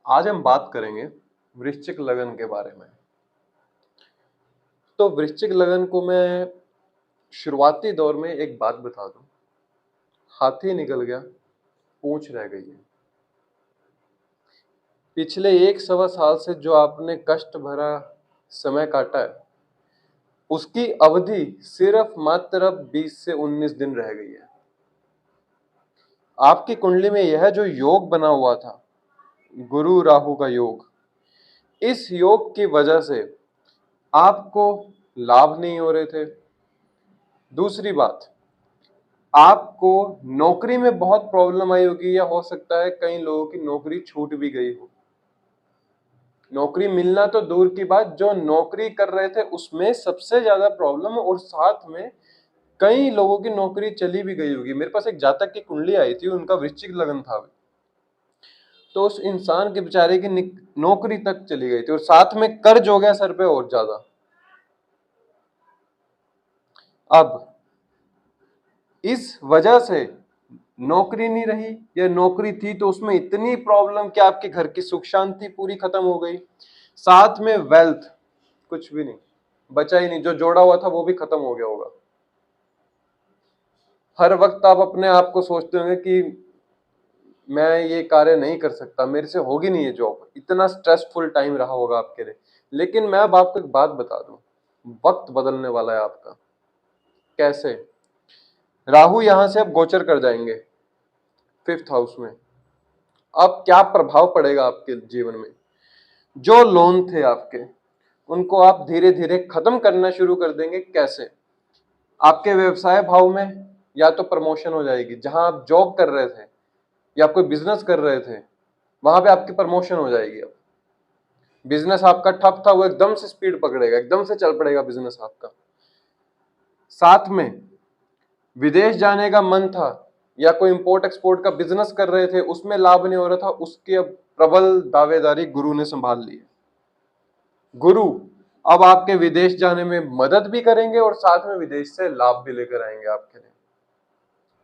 आज हम बात करेंगे वृश्चिक लगन के बारे में। तो वृश्चिक लगन को मैं शुरुआती दौर में एक बात बता दूं, हाथी निकल गया, पूंछ रह गई है। पिछले 1 सवा साल से जो आपने कष्ट भरा समय काटा है, उसकी अवधि सिर्फ मात्र अब 20 से 19 दिन रह गई है। आपकी कुंडली में यह जो योग बना हुआ था, गुरु राहु का योग, इस योग की वजह से आपको लाभ नहीं हो रहे थे। दूसरी बात, आपको नौकरी में बहुत प्रॉब्लम आई होगी, या हो सकता है कई लोगों की नौकरी छूट भी गई हो। नौकरी मिलना तो दूर की बात, जो नौकरी कर रहे थे उसमें सबसे ज्यादा प्रॉब्लम, और साथ में कई लोगों की नौकरी चली भी गई होगी। मेरे पास एक जातक की कुंडली आई थी, उनका वृश्चिक लगन था, तो उस इंसान के बेचारे की नौकरी तक चली गई थी, और साथ में कर्ज हो गया सर पे और ज्यादा। अब इस वजह से नौकरी नहीं रही, या नौकरी थी तो उसमें इतनी प्रॉब्लम कि आपके घर की सुख शांति पूरी खत्म हो गई। साथ में वेल्थ कुछ भी नहीं बचा, ही नहीं, जो जोड़ा हुआ था वो भी खत्म हो गया होगा। हर वक्त आप अपने आप को सोचते होंगे कि मैं ये कार्य नहीं कर सकता, मेरे से होगी नहीं ये जॉब, इतना स्ट्रेसफुल टाइम रहा होगा आपके लिए। लेकिन मैं अब आपको एक बात बता दूं, वक्त बदलने वाला है आपका। कैसे? राहु यहां से अब गोचर कर जाएंगे 5th हाउस में। अब क्या प्रभाव पड़ेगा आपके जीवन में? जो लोन थे आपके, उनको आप धीरे धीरे खत्म करना शुरू कर देंगे। कैसे? आपके व्यवसाय भाव में या तो प्रमोशन हो जाएगी, जहां आप जॉब कर रहे थे या कोई बिजनेस कर रहे थे, वहां पे आपकी प्रमोशन हो जाएगी। अब बिजनेस आपका ठप था, वो एकदम से स्पीड पकड़ेगा, एकदम से चल पड़ेगा बिजनेस आपका। साथ में विदेश जाने का मन था, या कोई इंपोर्ट एक्सपोर्ट का बिजनेस कर रहे थे, उसमें लाभ नहीं हो रहा था, उसकी अब प्रबल दावेदारी गुरु ने संभाल ली है। गुरु अब आपके विदेश जाने में मदद भी करेंगे, और साथ में विदेश से लाभ भी लेकर आएंगे आपके लिए।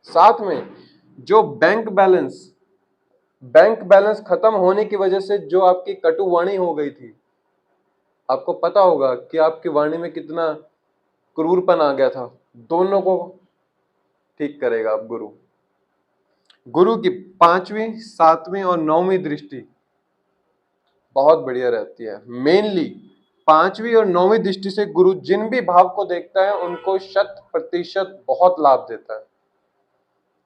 साथ में जो बैंक बैलेंस खत्म होने की वजह से जो आपकी कटु वाणी हो गई थी, आपको पता होगा कि आपकी वाणी में कितना क्रूरपन आ गया था, दोनों को ठीक करेगा अब गुरु। गुरु की 5वीं 7वीं और 9वीं दृष्टि बहुत बढ़िया रहती है। मेनली 5वीं और 9वीं दृष्टि से गुरु जिन भी भाव को देखता है, उनको 100% बहुत लाभ देता है।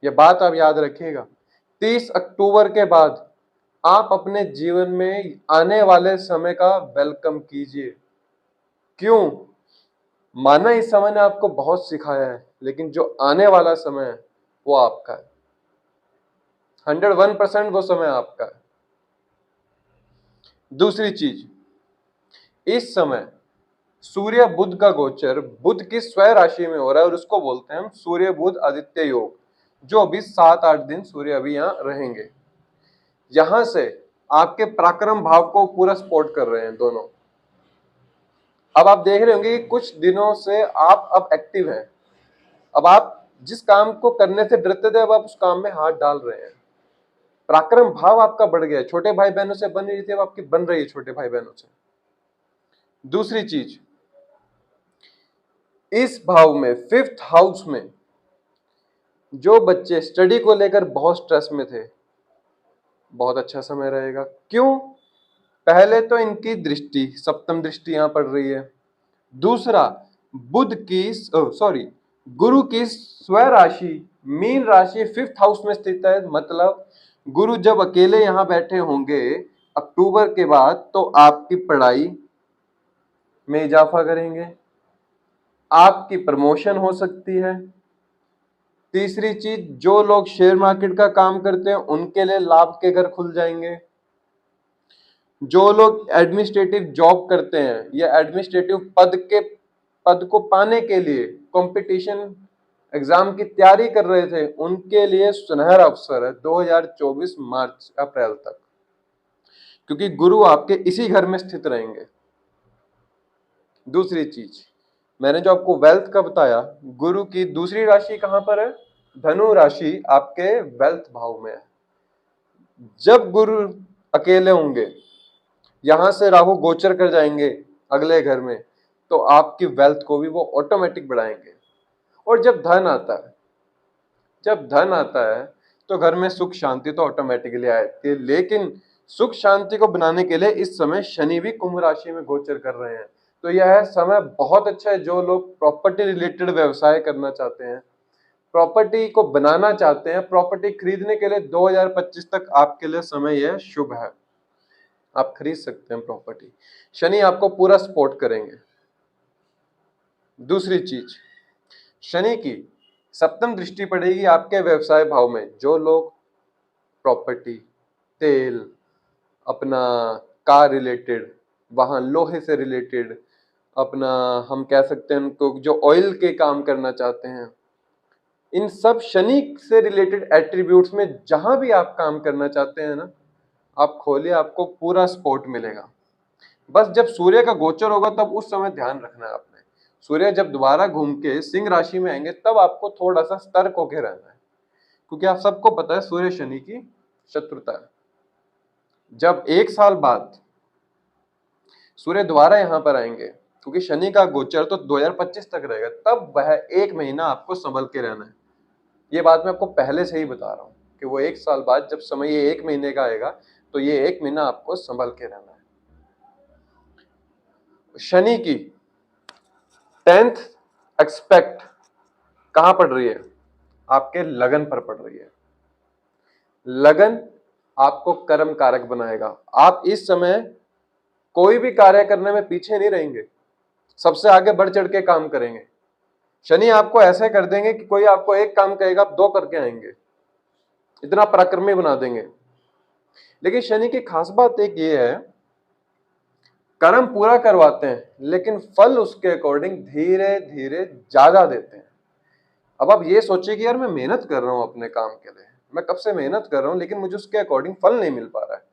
यह बात आप याद रखिएगा। 30 अक्टूबर के बाद आप अपने जीवन में आने वाले समय का वेलकम कीजिए। क्यों? माना इस समय ने आपको बहुत सिखाया है, लेकिन जो आने वाला समय है वो आपका है। 101% वो समय आपका है। दूसरी चीज, इस समय सूर्य बुध का गोचर बुध की स्वयं राशि में हो रहा है, और उसको बोलते हैं हम सूर्य बुध आदित्य योग, जो अभी 7-8 दिन सूर्य अभी यहाँ रहेंगे। यहां से आपके पराक्रम भाव को पूरा सपोर्ट कर रहे हैं दोनों। अब आप देख रहे होंगे कि कुछ दिनों से आप अब एक्टिव हैं। अब आप जिस काम को करने से डरते थे, अब आप उस काम में हाथ डाल रहे हैं। पराक्रम भाव आपका बढ़ गया है। छोटे भाई बहनों से बन रही थी, अब आपकी बन रही है छोटे भाई बहनों से। दूसरी चीज, इस भाव में 5th हाउस में जो बच्चे स्टडी को लेकर बहुत स्ट्रेस में थे, बहुत अच्छा समय रहेगा। क्यों? पहले तो इनकी दृष्टि, सप्तम दृष्टि यहां पड़ रही है। दूसरा, गुरु की स्वयं राशि मीन राशि 5th हाउस में स्थित है। मतलब गुरु जब अकेले यहां बैठे होंगे अक्टूबर के बाद, तो आपकी पढ़ाई में इजाफा करेंगे, आपकी प्रमोशन हो सकती है। तीसरी चीज, जो लोग शेयर मार्केट का काम करते हैं उनके लिए लाभ के घर खुल जाएंगे। जो लोग एडमिनिस्ट्रेटिव जॉब करते हैं या एडमिनिस्ट्रेटिव पद को पाने के लिए कंपटीशन एग्जाम की तैयारी कर रहे थे, उनके लिए सुनहरा अवसर है 2024 मार्च अप्रैल तक, क्योंकि गुरु आपके इसी घर में स्थित रहेंगे। दूसरी चीज, मैंने जो आपको वेल्थ का बताया, गुरु की दूसरी राशि कहां पर है? धनु राशि आपके वेल्थ भाव में है। जब गुरु अकेले होंगे, यहां से राहु गोचर कर जाएंगे अगले घर में, तो आपकी वेल्थ को भी वो ऑटोमेटिक बढ़ाएंगे। और जब धन आता है तो घर में सुख शांति तो ऑटोमेटिकली आती है, लेकिन सुख शांति को बनाने के लिए इस समय शनि भी कुंभ राशि में गोचर कर रहे हैं। तो यह समय बहुत अच्छा है। जो लोग प्रॉपर्टी रिलेटेड व्यवसाय करना चाहते हैं, प्रॉपर्टी को बनाना चाहते हैं, प्रॉपर्टी खरीदने के लिए 2025 तक आपके लिए समय यह शुभ है। आप खरीद सकते हैं प्रॉपर्टी, शनि आपको पूरा सपोर्ट करेंगे। दूसरी चीज, शनि की सप्तम दृष्टि पड़ेगी आपके व्यवसाय भाव में। जो लोग प्रॉपर्टी, तेल, अपना कार रिलेटेड, वाहन, लोहे से रिलेटेड, अपना हम कह सकते हैं उनको जो ऑयल के काम करना चाहते हैं, इन सब शनि से रिलेटेड एट्रीब्यूट्स में जहां भी आप काम करना चाहते हैं ना, आप खोलिए, आपको पूरा सपोर्ट मिलेगा। बस जब सूर्य का गोचर होगा तब उस समय ध्यान रखना है आपने। सूर्य जब दोबारा घूम के सिंह राशि में आएंगे तब आपको थोड़ा सा सतर्क होकर रहना है, क्योंकि आप सबको पता है सूर्य शनि की शत्रुता है। जब 1 साल बाद सूर्य दोबारा यहाँ पर आएंगे, क्योंकि शनि का गोचर तो 2025 तक रहेगा, तब वह 1 महीना आपको संभल के रहना है। ये बात मैं आपको पहले से ही बता रहा हूँ कि वो 1 साल बाद जब समय ये 1 महीने का आएगा तो ये 1 महीना आपको संभल के रहना है। शनि की 10th एक्सपेक्ट कहां पड़ रही है? आपके लगन पर पड़ रही है। लगन आपको कर्म कारक बनाएगा। आप इस समय कोई भी कार्य करने में पीछे नहीं रहेंगे, सबसे आगे बढ़ चढ़ के काम करेंगे। शनि आपको ऐसे कर देंगे कि कोई आपको एक काम कहेगा आप 2 करके आएंगे, इतना पराक्रमी बना देंगे। लेकिन शनि की खास बात एक ये है, कर्म पूरा करवाते हैं लेकिन फल उसके अकॉर्डिंग धीरे धीरे ज्यादा देते हैं। अब आप ये सोचिए कि यार मैं मेहनत कर रहा हूं अपने काम के लिए, मैं कब से मेहनत कर रहा हूं लेकिन मुझे उसके अकॉर्डिंग फल नहीं मिल पा रहा है।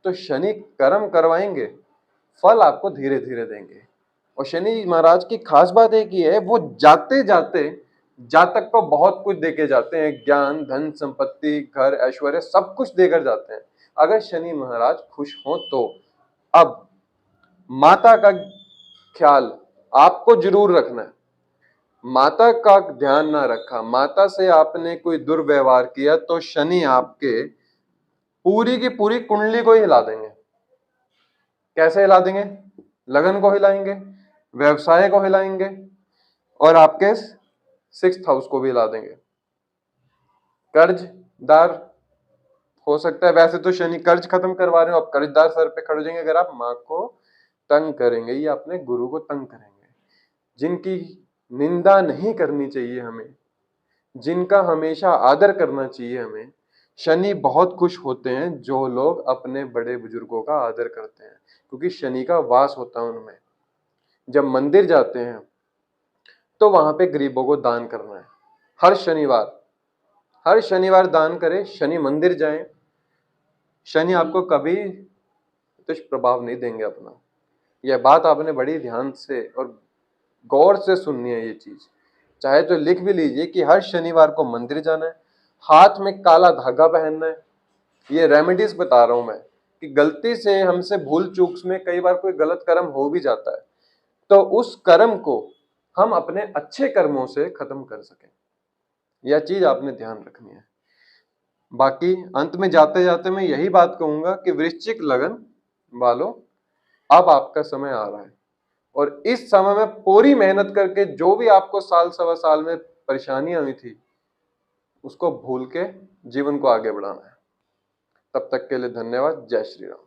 तो शनि कर्म करवाएंगे, फल आपको धीरे धीरे देंगे। और शनि महाराज की खास बात एक ही है, वो जाते जाते जातक को बहुत कुछ देके जाते हैं, ज्ञान, धन, संपत्ति, घर, ऐश्वर्य, सब कुछ देकर जाते हैं अगर शनि महाराज खुश हो तो। अब माता का ख्याल आपको जरूर रखना है। माता का ध्यान ना रखा, माता से आपने कोई दुर्व्यवहार किया तो शनि आपके पूरी की पूरी कुंडली को हिला देंगे। कैसे हिला देंगे? लगन को हिलाएंगे, व्यवसाय को हिलाएंगे और आपके 6th हाउस को भी हिला देंगे। कर्जदार हो सकता है, वैसे तो शनि कर्ज खत्म करवा रहे हो, आप कर्जदार सर पे खड़े हो जाएंगे अगर आप माँ को तंग करेंगे या अपने गुरु को तंग करेंगे। जिनकी निंदा नहीं करनी चाहिए हमें, जिनका हमेशा आदर करना चाहिए हमें। शनि बहुत खुश होते हैं जो लोग अपने बड़े बुजुर्गों का आदर करते हैं, क्योंकि शनि का वास होता है उनमें। जब मंदिर जाते हैं तो वहां पे गरीबों को दान करना है। हर शनिवार दान करें, शनि मंदिर जाएं। शनि आपको कभी दुष्प्रभाव नहीं देंगे अपना। यह बात आपने बड़ी ध्यान से और गौर से सुननी है। ये चीज चाहे तो लिख भी लीजिए कि हर शनिवार को मंदिर जाना है, हाथ में काला धागा पहनना है। ये रेमेडीज बता रहा हूं मैं कि गलती से हमसे भूल चूक में कई बार कोई गलत कर्म हो भी जाता है, तो उस कर्म को हम अपने अच्छे कर्मों से खत्म कर सकें। यह चीज आपने ध्यान रखनी है। बाकी अंत में जाते जाते मैं यही बात कहूंगा कि वृश्चिक लगन वालों, अब आपका समय आ रहा है और इस समय में पूरी मेहनत करके जो भी आपको साल सवा साल में परेशानियां हुई थी उसको भूल के जीवन को आगे बढ़ाना है। तब तक के लिए धन्यवाद। जय श्री राम।